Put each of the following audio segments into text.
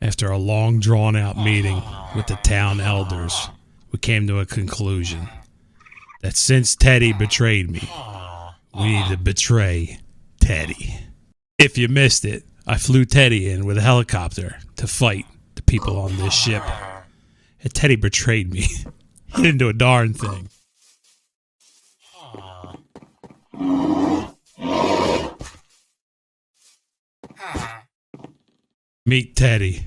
After a long drawn-out meeting with the town elders, we came to a conclusion that since Teddy betrayed me, we need to betray Teddy. If you missed it, I flew Teddy in with a helicopter to fight the people on this ship. And Teddy betrayed me. He didn't do a darn thing. Meet Teddy.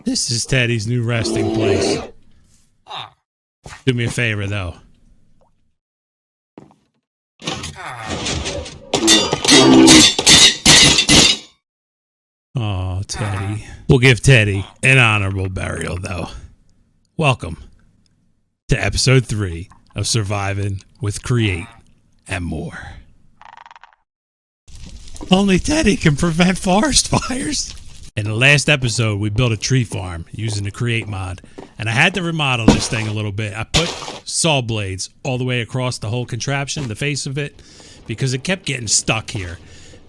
This is Teddy's new resting place. Do me a favor, though. Oh, Teddy. We'll give Teddy an honorable burial, though. Welcome to episode 3 of Surviving with Create and More. Only Teddy can prevent forest fires. In the last episode, we built a tree farm using the Create mod, and I had to remodel this thing a little bit. I put saw blades all the way across the whole contraption, the face of it, because it kept getting stuck here.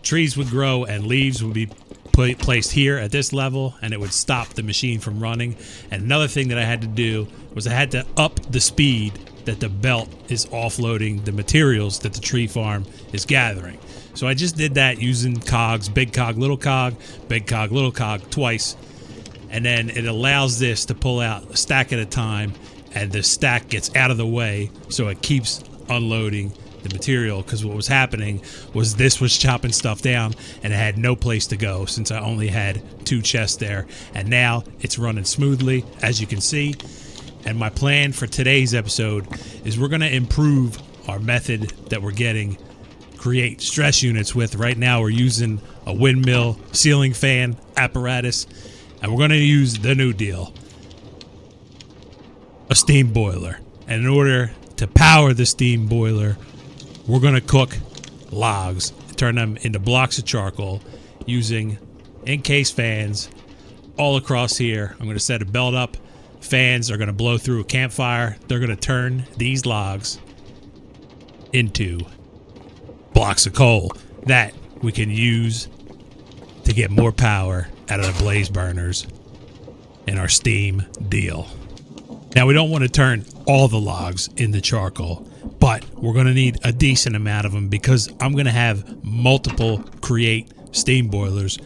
Trees would grow and leaves would be placed here at this level, and it would stop the machine from running. And another thing that I had to do was I had to up the speed that the belt is offloading the materials that the tree farm is gathering. So I just did that using cogs, big cog, little cog, big cog, little cog twice. And then it allows this to pull out a stack at a time, and the stack gets out of the way so it keeps unloading the material. Because what was happening was this was chopping stuff down and it had no place to go since I only had 2 chests there. And now it's running smoothly, as you can see. And my plan for today's episode is we're going to improve our method that we're getting Create stress units with. Right now we're using a windmill ceiling fan apparatus, and we're going to use the new deal, a steam boiler. And in order to power the steam boiler, we're going to cook logs, turn them into blocks of charcoal using encased fans all across here. I'm going to set a belt up. Fans are going to blow through a campfire. They're going to turn these logs into blocks of coal that we can use to get more power out of the blaze burners in our steam deal. Now, we don't want to turn all the logs into charcoal, but we're going to need a decent amount of them because I'm going to have multiple Create steam boilers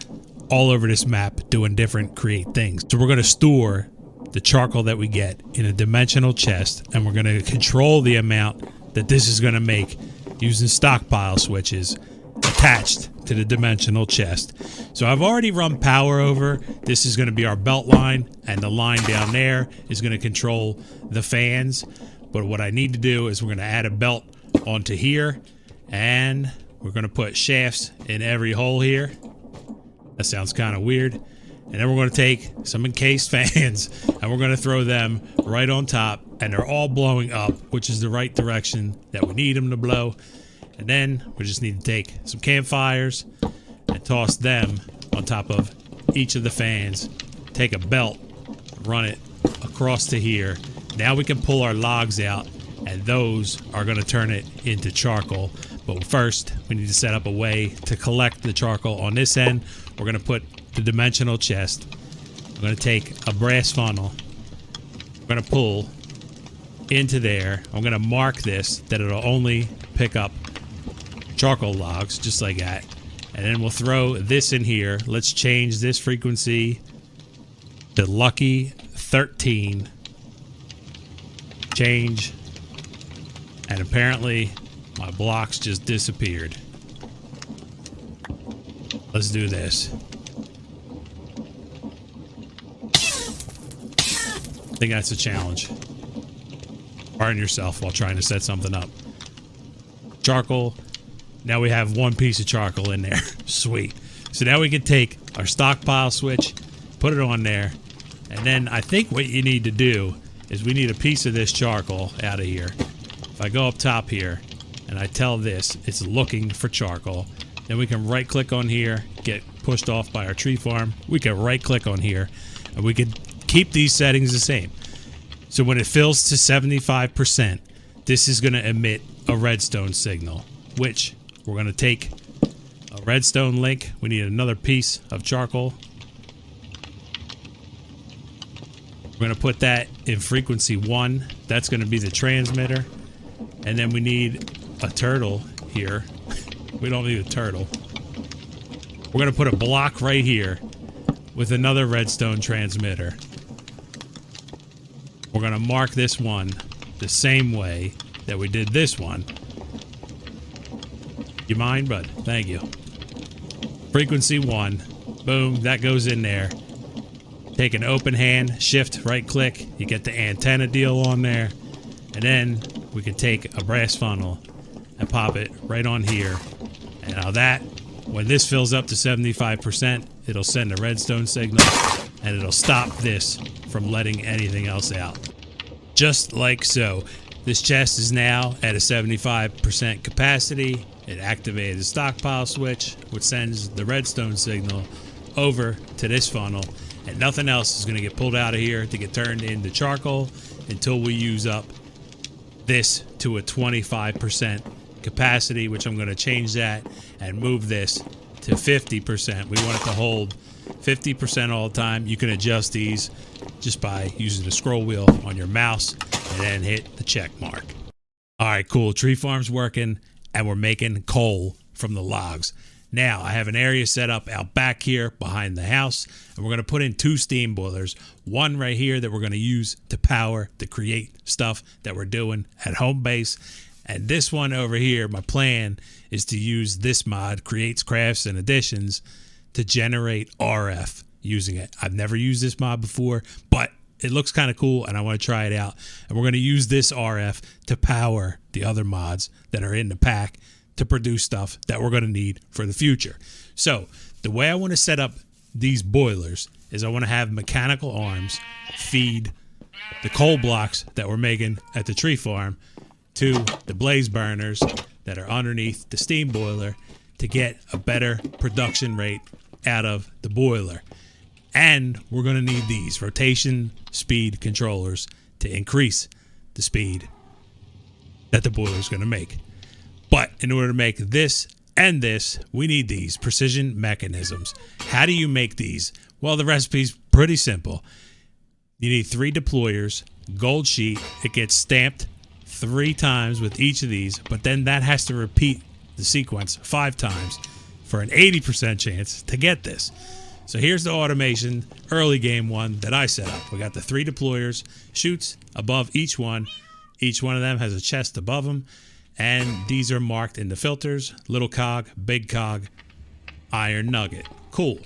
all over this map doing different Create things. So we're going to store the charcoal that we get in a dimensional chest, and we're going to control the amount that this is going to make using stockpile switches attached to the dimensional chest. So I've already run power over. This is going to be our belt line, and the line down there is going to control the fans. But what I need to do is we're going to add a belt onto here, and we're going to put shafts in every hole here. That sounds kind of weird. And then we're going to take some encased fans and we're going to throw them right on top, and they're all blowing up, which is the right direction that we need them to blow. And then we just need to take some campfires and toss them on top of each of the fans. Take a belt, run it across to here. Now we can pull our logs out, and those are going to turn it into charcoal. But first, we need to set up a way to collect the charcoal. On this end, we're going to put the dimensional chest. I'm going to take a brass funnel. I'm going to pull into there. I'm going to mark this that it'll only pick up charcoal logs, just like that. And then we'll throw this in here. Let's change this frequency to Lucky 13. Change. And apparently my blocks just disappeared. Let's do this. I think that's a challenge. Pardon yourself while trying to set something up. Charcoal. Now we have 1 piece of charcoal in there. Sweet. So now we can take our stockpile switch, put it on there, and then I think what you need to do is we need a piece of this charcoal out of here. If I go up top here and I tell this it's looking for charcoal, then we can right click on here, get pushed off by our tree farm. We can right click on here, and we can keep these settings the same. So when it fills to 75%, this is going to emit a redstone signal, which we're going to take a redstone link. We need another piece of charcoal. We're going to put that in frequency 1. That's going to be the transmitter. And then we need a turtle here. We don't need a turtle. We're going to put a block right here with another redstone transmitter. We're going to mark this one the same way that we did this one. You mind, bud? Thank you. Frequency 1. Boom, that goes in there. Take an open hand, shift, right click, you get the antenna deal on there. And then we can take a brass funnel and pop it right on here. And now that, when this fills up to 75%, it'll send a redstone signal and it'll stop this from letting anything else out. Just like so. This chest is now at a 75% capacity. It activated the stockpile switch, which sends the redstone signal over to this funnel, and nothing else is going to get pulled out of here to get turned into charcoal until we use up this to a 25% capacity, which I'm going to change that and move this to 50%. We want it to hold 50% all the time. You can adjust these just by using the scroll wheel on your mouse and then hit the check mark. All right, cool. Tree farm's working and we're making coal from the logs. Now I have an area set up out back here behind the house, and we're going to put in 2 steam boilers. One right here that we're going to use to power the Create stuff that we're doing at home base. And this one over here, my plan is to use this mod, Creates Crafts and Additions, to generate RF using it. I've never used this mod before, but it looks kind of cool and I want to try it out. And we're going to use this RF to power the other mods that are in the pack to produce stuff that we're going to need for the future. So the way I want to set up these boilers is I want to have mechanical arms feed the coal blocks that we're making at the tree farm to the blaze burners that are underneath the steam boiler to get a better production rate out of the boiler. And we're going to need these rotation speed controllers to increase the speed that the boiler is going to make. But in order to make this and this, we need these precision mechanisms. How do you make these? Well, the recipe's pretty simple. You need 3 deployers, gold sheet. It gets stamped 3 times with each of these, but then that has to repeat the sequence 5 times for an 80% chance to get this. So here's the automation early game one that I set up. We got the 3 deployers, chutes above each one. Each one of them has a chest above them. And these are marked in the filters: little cog, big cog, iron nugget. Cool.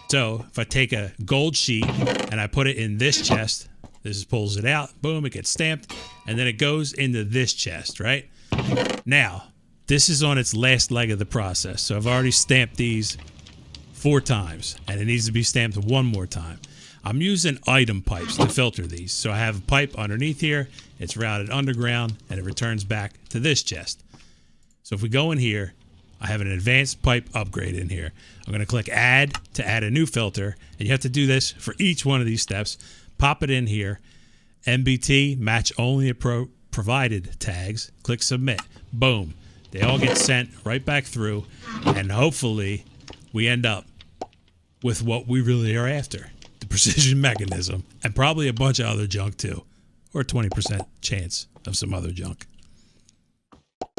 So if I take a gold sheet and I put it in this chest, this pulls it out, boom, it gets stamped, and then it goes into this chest, right? Now, this is on its last leg of the process. So I've already stamped these 4 times, and it needs to be stamped 1 more time. I'm using item pipes to filter these. So I have a pipe underneath here, it's routed underground, and it returns back to this chest. So if we go in here, I have an advanced pipe upgrade in here. I'm going to click add to add a new filter, and you have to do this for each one of these steps. Pop it in here, MBT, match only provided tags, click submit. Boom. They all get sent right back through, and hopefully we end up with what we really are after. The precision mechanism, and probably a bunch of other junk too, or 20% chance of some other junk.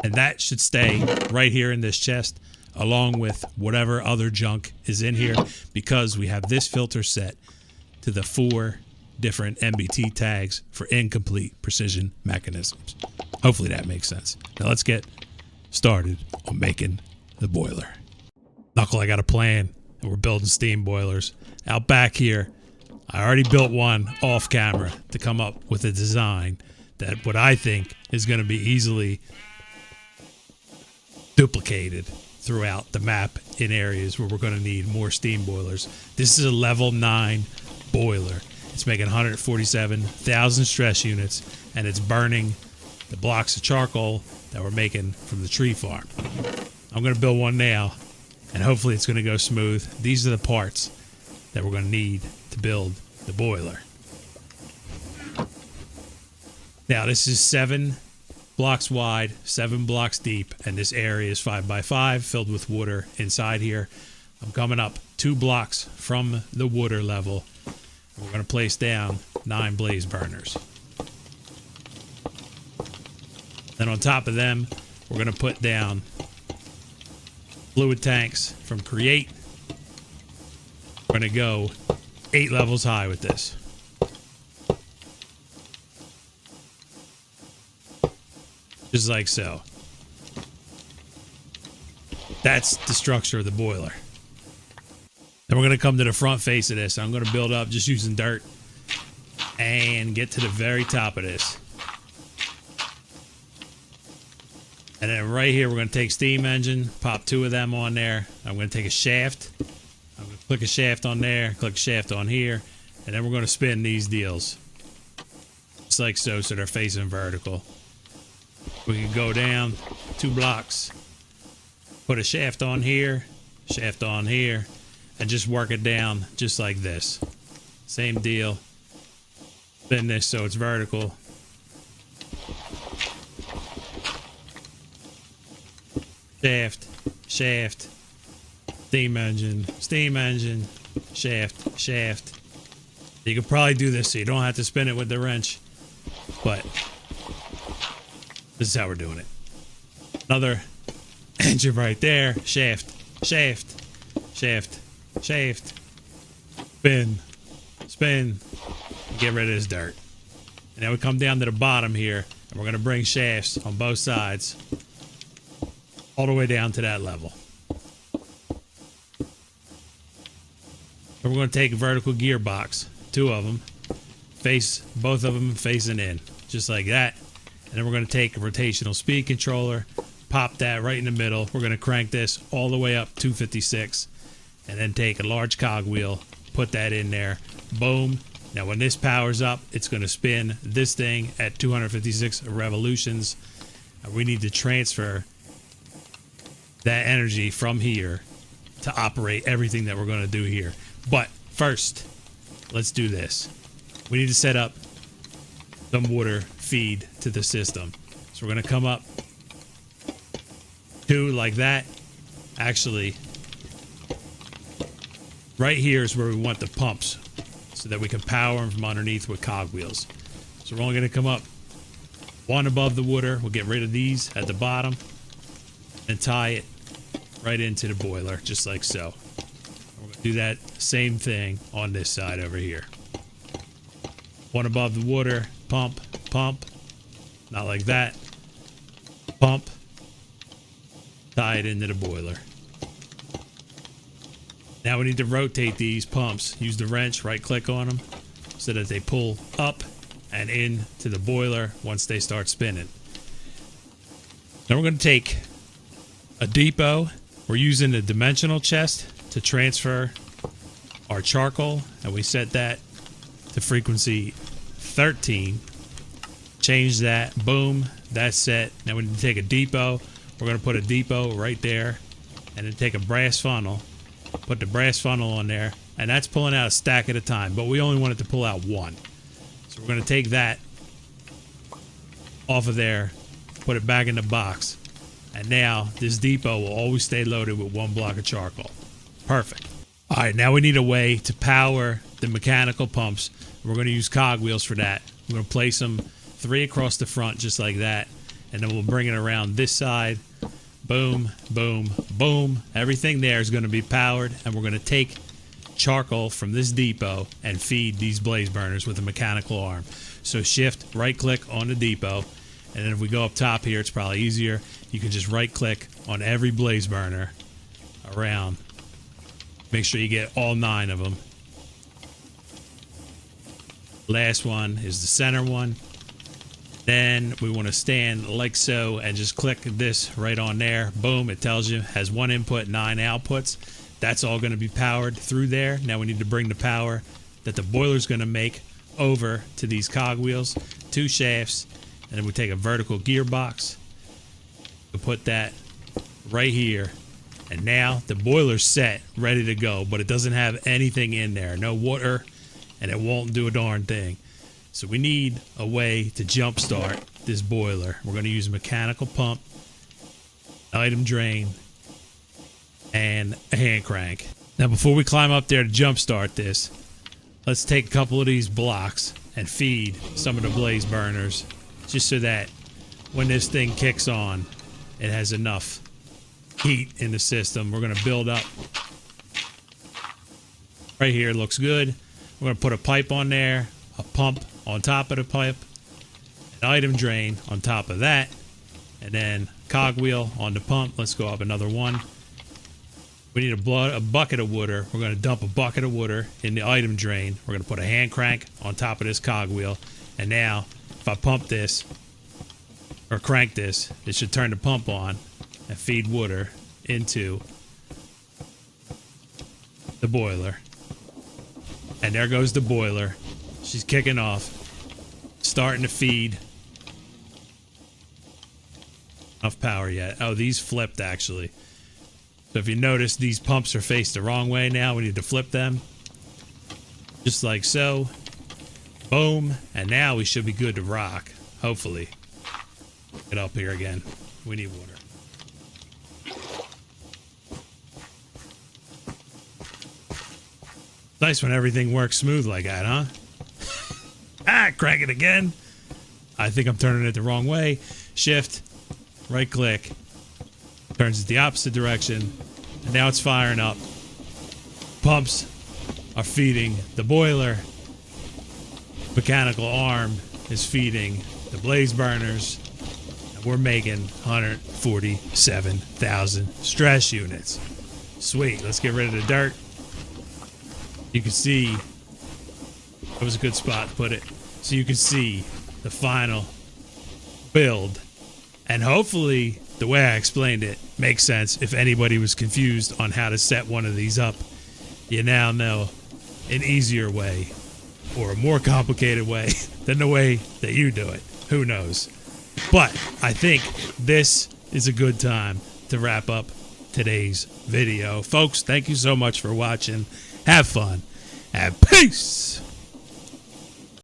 And that should stay right here in this chest, along with whatever other junk is in here, because we have this filter set to the 4 different MBT tags for incomplete precision mechanisms. Hopefully that makes sense. Now let's get started on making the boiler. Knuckle, I got a plan, and we're building steam boilers. Out back here, I already built one off camera to come up with a design that what I think is going to be easily duplicated throughout the map in areas where we're going to need more steam boilers. This is a level 9 boiler. It's making 147,000 stress units, and it's burning the blocks of charcoal that we're making from the tree farm. I'm going to build one now, and hopefully it's going to go smooth. These are the parts that we're going to need to build the boiler. Now this is 7 blocks wide, 7 blocks deep, and this area is 5 by 5 filled with water inside here. I'm coming up 2 blocks from the water level. We're going to place down 9 blaze burners. Then on top of them, we're going to put down fluid tanks from Create. We're going to go 8 levels high with this. Just like so. That's the structure of the boiler. Then we're going to come to the front face of this. I'm going to build up just using dirt and get to the very top of this. And then right here, we're going to take steam engine, pop 2 of them on there. I'm going to take a shaft. I'm going to click a shaft on there, click a shaft on here, and then we're going to spin these deals. Just like so, so they're facing vertical. We can go down 2 blocks, put a shaft on here, and just work it down just like this. Same deal. Spin this so it's vertical. Shaft, shaft, steam engine, shaft, shaft. You could probably do this so you don't have to spin it with the wrench, but this is how we're doing it. Another engine right there. Shaft, shaft, shaft, shaft. Spin, spin. Get rid of this dirt. And then we come down to the bottom here, and we're going to bring shafts on both sides all the way down to that level. And we're going to take a vertical gearbox, 2 of them, both of them facing in, just like that. And then we're going to take a rotational speed controller, pop that right in the middle. We're going to crank this all the way up 256, and then take a large cogwheel, put that in there. Boom. Now when this powers up, it's going to spin this thing at 256 revolutions. We need to transfer that energy from here to operate everything that we're going to do here. But first, let's do this. We need to set up some water feed to the system. So we're going to come up 2 like that. Actually, right here is where we want the pumps so that we can power them from underneath with cogwheels. So we're only going to come up 1 above the water. We'll get rid of these at the bottom and tie it right into the boiler, just like so. We're going to do that same thing on this side over here. 1 above the water, pump, pump, not like that, pump, tie it into the boiler. Now we need to rotate these pumps. Use the wrench, right click on them so that they pull up and into the boiler once they start spinning. Now we're going to take a depot. We're using the dimensional chest to transfer our charcoal, and we set that to frequency 13. Change that. Boom. That's set. Now we need to take a depot. We're going to put a depot right there, and then take a brass funnel. Put the brass funnel on there, and that's pulling out a stack at a time, but we only want it to pull out 1. So we're going to take that off of there, put it back in the box, and now this depot will always stay loaded with 1 block of charcoal. Perfect. All right, now we need a way to power the mechanical pumps. We're going to use cogwheels for that. We're going to place them 3 across the front just like that, and then we'll bring it around this side. Boom, boom, boom. Everything there is going to be powered, and we're going to take charcoal from this depot and feed these blaze burners with a mechanical arm. So shift, right click on the depot, and then if we go up top here, it's probably easier. You can just right click on every blaze burner around. Make sure you get all 9 of them. Last one is the center one. Then we want to stand like so and just click this right on there. Boom, it tells you has 1 input, 9 outputs. That's all going to be powered through there. Now we need to bring the power that the boiler is going to make over to these cogwheels, 2 shafts, and then we take a vertical gearbox. We put that right here, and now the boiler's set, ready to go, but it doesn't have anything in there, no water, and it won't do a darn thing. So we need a way to jumpstart this boiler. We're going to use a mechanical pump, item drain, and a hand crank. Now before we climb up there to jumpstart this, let's take a couple of these blocks and feed some of the blaze burners, just so that when this thing kicks on, it has enough heat in the system. We're going to build up. Right here looks good. We're going to put a pipe on there, a pump on top of the pipe, an item drain on top of that, and then cogwheel on the pump. Let's go up another one. We need a bucket of water. We're going to dump a bucket of water in the item drain. We're going to put a hand crank on top of this cogwheel. And now, if I pump this or crank this, it should turn the pump on and feed water into the boiler. And there goes the boiler. She's kicking off, starting to feed. Enough power yet. Oh, these flipped actually. So if you notice, these pumps are faced the wrong way now. We need to flip them. Just like so. Boom. And now we should be good to rock. Hopefully. Get up here again. We need water. Nice when everything works smooth like that, huh? Crank it again. I think I'm turning it the wrong way. Shift. Right click. Turns it the opposite direction, and now it's firing up. Pumps are feeding the boiler. Mechanical arm is feeding the blaze burners, and we're making 147,000 stress units. Sweet. Let's get rid of the dirt. You can see that was a good spot to put it, so you can see the final build, and hopefully the way I explained it makes sense. If anybody was confused on how to set one of these up, you now know an easier way or a more complicated way than the way that you do it. Who knows? But I think this is a good time to wrap up today's video. Folks, thank you so much for watching. Have fun and peace.